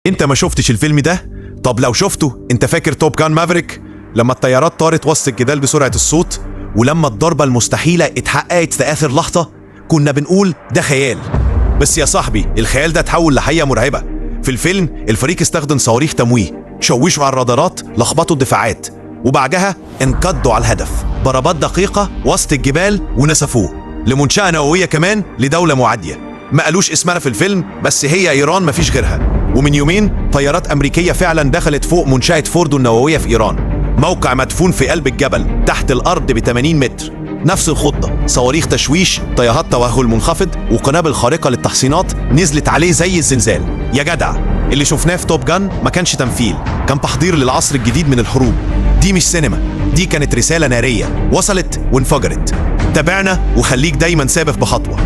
انت ما شفتش الفيلم ده؟ طب لو شفته، انت فاكر توب جان مافريك؟ لما الطيارات طارت وسط الجبال بسرعة الصوت، ولما الضربة المستحيلة اتحققت في آخر لحظة، كنا بنقول ده خيال. بس يا صاحبي، الخيال ده اتحول لحقيقة مرعبة. في الفيلم الفريق استخدم صواريخ تمويه، شوشوا على الرادارات، لخبطوا الدفاعات، وبعدها انقضوا على الهدف ضربات دقيقة وسط الجبال ونسفوه لمنشأة نووية كمان لدولة معادية. ما قالوش اسمها في الفيلم، بس هي إيران مفيش غيرها. ومن يومين طيارات أمريكية فعلا دخلت فوق منشأة فوردو النووية في إيران، موقع مدفون في قلب الجبل تحت الأرض ب80 متر. نفس الخطة، صواريخ تشويش، طيارات توغل منخفض، وقنابل خارقة للتحصينات نزلت عليه زي الزلزال. يا جدع، اللي شفناه في توب جان ما كانش تمثيل، كان تحضير للعصر الجديد من الحروب. دي مش سينما، دي كانت رسالة نارية وصلت وانفجرت. تابعنا وخليك دايما سابق بخطوة.